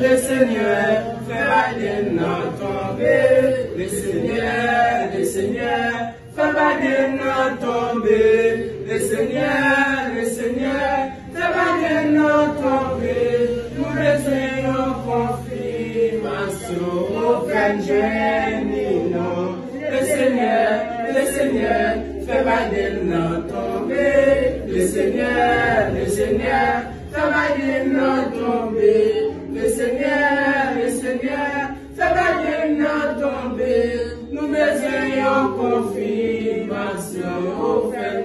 Le Seigneur fera de notre tombée. Le Seigneur fera de notre tombée. Le Seigneur fera de notre tombée. Nous besognons confirmation au frère Génino. Le Seigneur fera de notre tombée. Le Seigneur fera de notre tombée. Le Seigneur fera de notre tombée. Nous besognons confirmation au frère